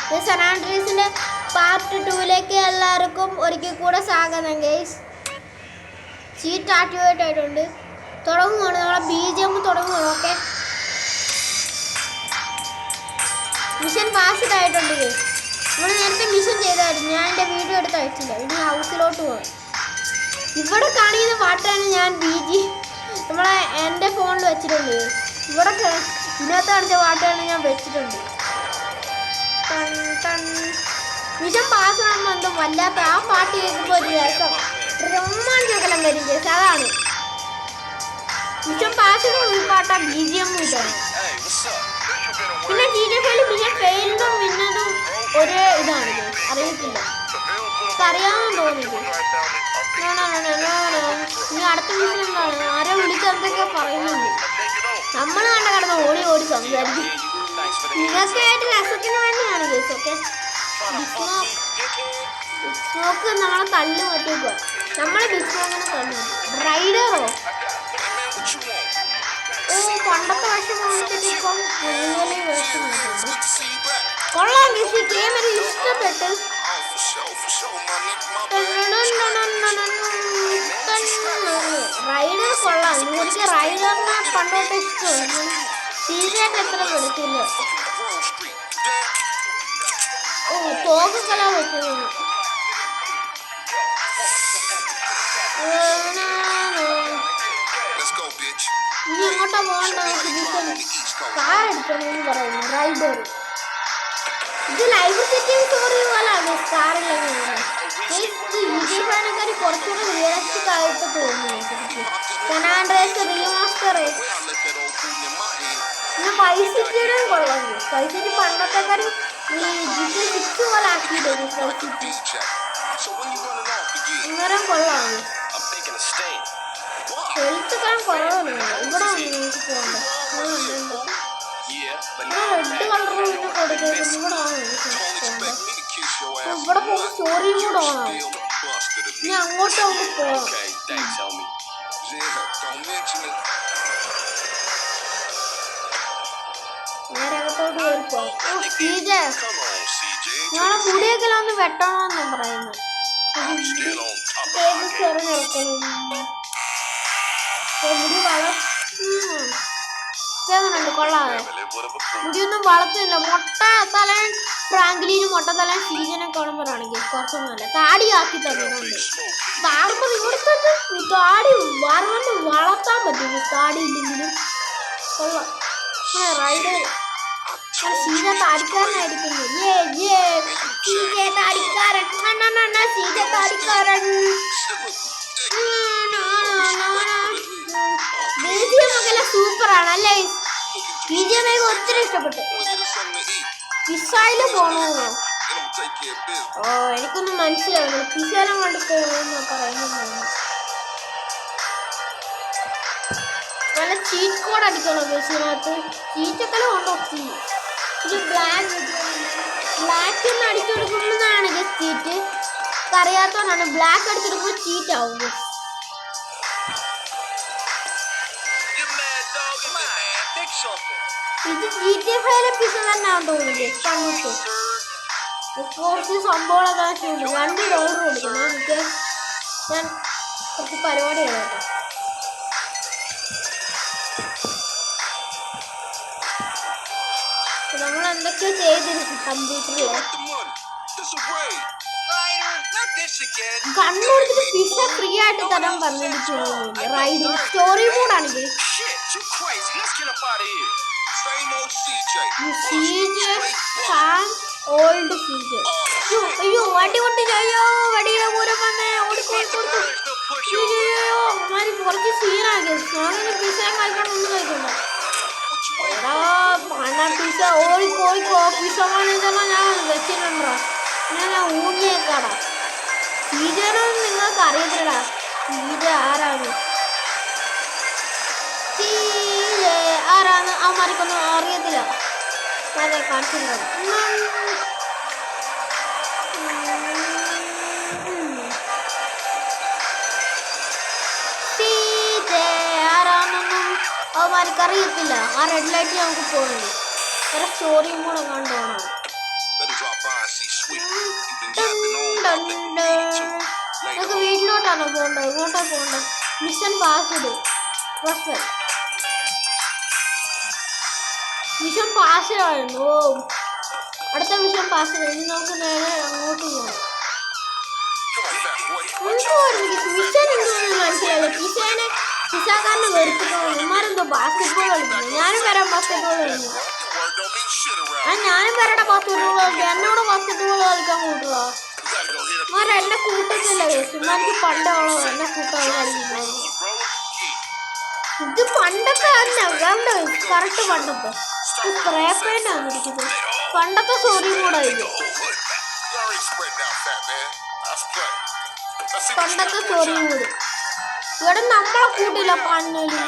San ആൻഡ്രിയാസിന്റെ part 2ലേക്ക് എല്ലാവർക്കും ഒരിക്കൽ കൂടെ സ്വാഗതം ഗൈസ്. സീറ്റ് ആക്ടിവേറ്റ് ആയിട്ടുണ്ട്. തുടങ്ങുകയാണ്, നമ്മളെ BGM തുടങ്ങുകയാണ്. ഓക്കെ, മിഷൻ പാസ്ഡ് ആയിട്ടുണ്ട് ഗൈസ്. നമ്മൾ നേരത്തെ മിഷൻ ചെയ്തായിരുന്നു, ഞാൻ എൻ്റെ വീഡിയോ എടുത്ത് അയച്ചില്ല. ഇനി ഹൗസിലോട്ട് പോകാം. ഇവിടെ കാണിക്കുന്ന പാട്ടാണ് ഞാൻ നമ്മളെ എൻ്റെ ഫോണിൽ വെച്ചിട്ടുണ്ട്. ഇവിടെ ഇതിനകത്ത് കാണിച്ച പാട്ടാണ് ഞാൻ വെച്ചിട്ടുണ്ട്. മിഷൻ പാസ് ആകുമ്പോൾ എന്തോ വല്ലാത്ത ആ പാട്ട് കേൾക്കുമ്പോൾ ഒരു രസം രോമാഞ്ചകലം വരും ചേച്ചി. അതാണ് മിഷൻ പാസിന് ഒരു പാട്ടാ BGM കിട്ടണം. പിന്നെ GTA5 മിഷൻ ഫെയിലിനും പിന്നതും ഒരേ ഇതാണ് അറിയത്തില്ല, അറിയാമെന്ന് തോന്നിയത്. ഇനി അടുത്ത മിഷൻ എന്താണ്? ആരോ വിളിച്ചെന്തൊക്കെ പറയുന്നുണ്ട്. നമ്മൾ കണ്ട കിടന്ന് ഓടി ഓടി സംസാരിക്കും. ഇതൊക്കെയായിട്ട് രസത്തിന് വേണ്ടിയാണ് കേസ്. ഓക്കെ, സ്മോക്ക് നമ്മളെ തള്ളി മാറ്റിക്കുക. നമ്മളെ ബിഗ് സ്മോക്കിനെ തള്ളി. റൈഡറോ? ഓ, പണ്ടത്തെ വേഷം വാങ്ങിച്ചിട്ട് ഇപ്പം വലിയ വേഷം കൊള്ളാം കേസ്. ഗെയിം എനിക്ക് ഇഷ്ടപ്പെട്ട്. റൈഡർ കൊള്ളാം. എനിക്ക് റൈഡറിനെ പണ്ടോട്ട് ഇഷ്ടമാണ്. സീരിയസ് എത്ര പെടുത്തില്ല. ഓ, തോക്കെല്ലാം വെക്കുന്നു. ഇനി എങ്ങോട്ടാ പോകണ്ട? കാർ എടുക്കണമെന്ന് പറയുന്നു റൈഡർ. ഇത് ലൈവ് സെറ്റിംഗ് സ്റ്റോറി പോലാണ് കാറില്ലെങ്കിൽ. GTA5 കുറച്ചുകൂടെ റിയലിസ്റ്റിക് ആയിട്ട് തോന്നുന്നു. San Andreas remaster. പിന്നെ വൈസ് സിറ്റിയുടെ കൊള്ളാം. വൈസ് സിറ്റി പണ്ടത്തെക്കാരും ഈ GTA6 പോലെ ആക്കിയിട്ടുണ്ട്. വൈസ് സിറ്റി ഇന്നേരം കൊള്ളാം. ഹെൽത്ത്ക്കാരും കുറവാണ്. ഇവിടെ നമുക്ക് പോകണ്ട. റെഡ് കളർ പിന്നെ കൊടുക്കുന്നത് ഇവിടെ ആണ്. ഇവിടെ പോകുമ്പോൾ സ്റ്റോറിയും കൂടെ ഓണാവും. ഇനി അങ്ങോട്ട് നമുക്ക് പോകാം. നേരെ അകത്തോട്ട് കയറി പോകാം. ഞങ്ങളെ മുടിയൊക്കെ ഒന്ന് വെട്ടണമെന്നും പറയുന്നു. മുടി വളർത്തുന്നുണ്ട്. കൊള്ളാതെ മുടിയൊന്നും വളർത്തുന്നില്ല. മൊട്ട തലൻ ഫ്രാങ്കിലിനും മൊട്ട തലൻ സീസനെ കാണുമ്പോഴാണെങ്കിൽ കുറച്ചൊന്നുമല്ല താടി ആക്കി തരുന്നുണ്ട്. ബാർബർ ഇവിടുത്തെ താടി ബാർബറിന് വളർത്താൻ പറ്റും. താടി ഇല്ലെങ്കിലും കൊള്ളാം. റൈഡർ സീജ താടിക്കാരനായിരിക്കുന്നു. സീജ താടിക്കാരൻ. BGM സൂപ്പറാണ് അല്ലേ? BGM ഒത്തിരി ഇഷ്ടപ്പെട്ടു. പിസയില് പോണോ? ഓ, എനിക്കൊന്നും മനസ്സിലാവില്ല. പിസയിലും കൊണ്ട് പോകണമെന്ന് പറയുന്നതാണ്. നല്ല ചീറ്റ് കോഡ് അടിക്കണോ ബസ്സിനകത്ത്? ചീറ്റൊക്കെ ഉണ്ടോ? ഇത് ബ്ലാക്ക് എന്ന് അടിച്ചു കൊടുക്കുമ്പോഴാണ് ചീറ്റ്. അറിയാത്തതുകൊണ്ടാണ്. ബ്ലാക്ക് അടിച്ചെടുക്കുമ്പോൾ ചീറ്റ് ആവും. ഇത് GTA5 പിസ തന്നെയാണെന്ന് തോന്നുന്നു. കണ്ടിട്ട് കുറച്ച് സംഭവങ്ങളൊക്കെ ഉണ്ട്. 2 ഡോളർ കൊടുക്കണം. എനിക്ക് ഞാൻ കുറച്ച് പരിപാടിയാണ് കേട്ടോ. നമ്മൾ എന്തൊക്കെയോ ചെയ്തിരിക്കും കമ്പ്യൂട്ടറിൽ. കണ്ണൂർക്ക് പിസ ഫ്രീ ആയിട്ട് തരാൻ പറഞ്ഞിട്ട് റൈഡ് സ്റ്റോറി മോഡാണെങ്കിൽ അയ്യോ വടി കൊണ്ട് ചെയ്യോ. വടിയുടെ പൂരം വന്നേ ഓടിക്കൊടുത്തു. കുറച്ച് സീനാക്കി. അങ്ങനെ പിസ കഴിക്കണം, ഒന്നും കഴിക്കണ്ട. പിസ ഓടിക്കോയിക്കോ. പിസ വാങ്ങിച്ചെല്ലാം ഞാൻ വെച്ചിട്ടുണ്ടോ? ഞാൻ ഊഞ്ഞേക്കാടാ. സീജനൊന്നും നിങ്ങൾക്ക് അറിയത്തില്ലടാ. സീജ ആരാണ്? സീജ ആരാന്ന് അവന്മാർക്കൊന്നും അറിയത്തില്ല. ഞാൻ കാണിച്ചില്ല. സീജ ആരാന്നൊന്നും അവന്മാർക്ക് അറിയത്തില്ല. ആ റെഡ് ലൈറ്റ് നമുക്ക് പോകുന്നുണ്ട്. വേറെ സ്റ്റോറിയും കൂടെ കണ്ടോണം. നമുക്ക് വീട്ടിലോട്ടാണോ പോകേണ്ടത്? ഇങ്ങോട്ടാ പോകേണ്ടത്? Mission passed. മിഷൻ പാസ് ആയിരുന്നു. ഓ, അടുത്ത മിഷൻ പാസ്. ഇനി നമുക്ക് നേരെ അങ്ങോട്ട് പോകാം. മിഷൻ എന്തോന്നും മനസ്സിലായില്ല. പിസാക്കാരനെ വെറുപ്പിക്കണം. ഇമാരെന്തോ ബാസ്കറ്റ്ബോൾ കളിക്കുന്നു. ഞാനും വരാം ബാസ്കറ്റ്ബോൾ കളിക്കുന്നു. ഞാനും വരട്ടെ ബാസ്കറ്റ്ബോൾ കളിക്കാം. എന്നോട് ബാസ്കറ്റ്ബോൾ കളിക്കാൻ കൂട്ടുക. ഇമാരെ എന്നെ കൂട്ടത്തില്ല. ഇമാർക്ക് പണ്ടുള്ളൂ എന്നെ കൂട്ടാൻ കളിക്കുന്നത്. ഇത് പണ്ടത്തെ തന്നെ കറക്റ്റ് പണ്ടത്തെ സ്പ്രേ പെയിന്റ് ആണ് ഇരിക്കുന്നത്. പണ്ടത്തെ സോറി കൂടെ ഇത്. പണ്ടത്തെ സോറി കൂടി ഇവിടെ നമ്മളെ കൂട്ടില്ല. പന്നല്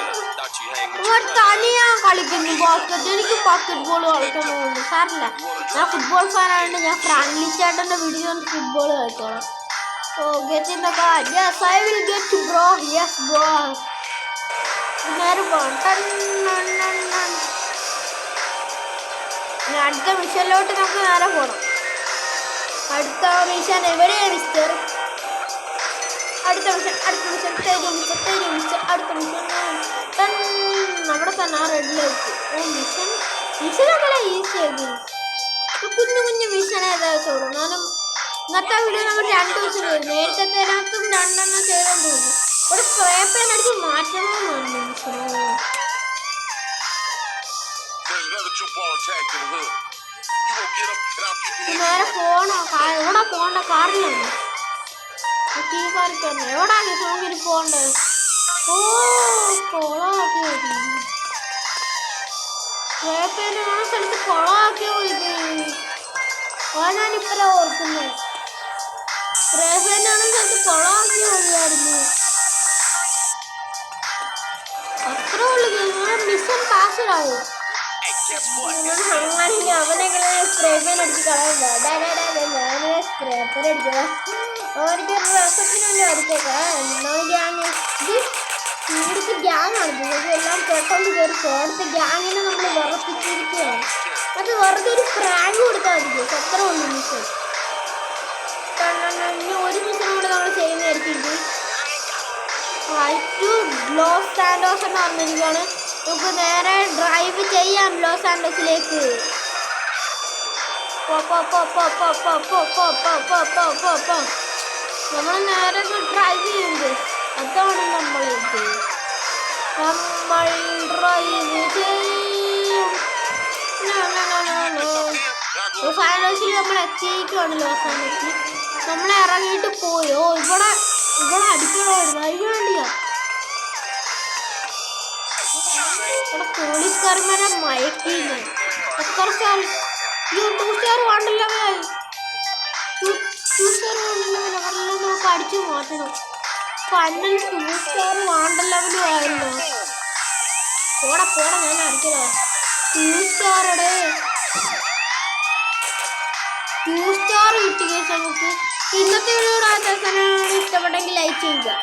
ഇവർ തനിയാ കളിക്കുന്നു ബാസ്കറ്റ്. എനിക്ക് ബാസ്കറ്റ്ബോൾ കളിക്കണമെന്ന് സാറില്ല. ഞാൻ ഫുട്ബോൾ ഫാനായതുകൊണ്ട് ഞാൻ ഫ്രാൻലി ചേട്ടൻ്റെ വീഡിയോ ഫുട്ബോൾ കളിച്ചോളാം. Oh, get in the car. Yes, I will get bro. Yes bro. നേരെ പോകാം. അടുത്ത മിഷനിലോട്ട് നമുക്ക് നേരെ പോകണം. അടുത്ത മിഷൻ എവിടെയാണ് മിസ്റ്റർ? അടുത്ത മിഷൻ അടുത്ത മിഷൻ നമ്മുടെ തന്നെ ആ റെഡ് ലൈറ്റ്. ഓ, മിഷനൊക്കെ ഈസി ആക്കി. കുഞ്ഞു കുഞ്ഞു മിഷൻ ഏതാച്ചോളൂ. എന്നാലും ഇന്നത്തെ വീഡിയോ നമ്മൾ 2 ദിവസം ചെയ്തു. നേരത്തെ 2 ചെയ്തെന്ന് തോന്നുന്നു. ഇവിടെ സ്പ്രേ പെയിൻ അടിച്ച് മാറ്റണമെന്നാണ് മിഷനോ. നേരെ പോണോ? എവിടെ പോണ്ട? കാറിലാണ്. എവിടാ സോങ്ങിന് പോണ്ടത്? ഓ, കൊളാക്കി സ്പ്രേ പെയിൻ ആ സ്ഥലത്ത് കൊളാക്കിയോ. ഇത് ഞാനിപ്പഴാ ഓർക്കുന്നത്. സ്പ്രേ പെയിൻ ആണ സ്ഥലത്ത് കൊളാക്കിയോ മതിയായിരുന്നു. അത്ര ഉള്ളു. മിഷൻ പാസ്സാവും. അങ്ങനെങ്കിൽ അവനെങ്ങനെ സ്പ്രേ പെയിൻ അടിച്ച് കളയണ്ട. ഞാന് സ്പ്രേ പെയിൻ അടിക്കണം. അവർക്ക് രസത്തിനുള്ളിൽ അടിച്ചേക്കാം. എന്നാൽ ഗ്യാങ് ഇവിടുത്തെ ഗ്യാങ്ങാണ്. ഇതെല്ലാം പെട്ടെന്ന് കയറി അടുത്ത ഗ്യാങ്ങിനെ നമ്മൾ വിറപ്പിച്ചിരിക്കുകയാണ്. അത് വെറുതെ ഒരു പ്രാങ്ക് കൊടുത്താൽ മതി. അത്ര ഉള്ളു മിഷൻ. ഇനി ഒരു മിഷൻ കൂടെ നമ്മൾ ചെയ്യുന്നതായിരിക്കും. ലോസ് സാന്റോസ് എന്ന് പറഞ്ഞിരിക്കുകയാണ്. നമുക്ക് നേരെ ഡ്രൈവ് ചെയ്യാം ലോസ് സാന്റോസിലേക്ക്. നമ്മൾ നേരെ ഡ്രൈവ് ചെയ്യുന്നത്. അതാണ് നമ്മൾ ഡ്രൈവ് ചെയ്യും. ലോസ് ആൻഡോസിൽ നമ്മൾ എത്തിയിരിക്കുവാണ്. ലോസ് ആൻഡോസിൽ നമ്മൾ ഇറങ്ങിയിട്ട് പോയോ. ഇവിടെ അടിക്കണമായിരുന്നു. അതിന് വേണ്ടിയാ ഇവിടെ പോലീസുകാരന്മാരെ മയക്കിയില്ല. എത്ര സ്റ്റാർ? 2 സ്റ്റാർ വേണ്ടല്ലവരായി. 2 സ്റ്റാർ വേണ്ടല്ലവർ അവരെല്ലാം നമുക്ക് അടിച്ചു മാറ്റണം. പന്നിൽ 2 സ്റ്റാർ വേണ്ടല്ലവരും ആയിരുന്നു. പോടാ ഞാൻ അടിക്കലോ. 2 സ്റ്റാറടെ 2 സ്റ്റാർ കിട്ടി. നമുക്ക് ഇന്നത്തെ വീഡിയോ ഇഷ്ടപ്പെട്ടെങ്കിൽ ലൈക്ക് ചെയ്യുക.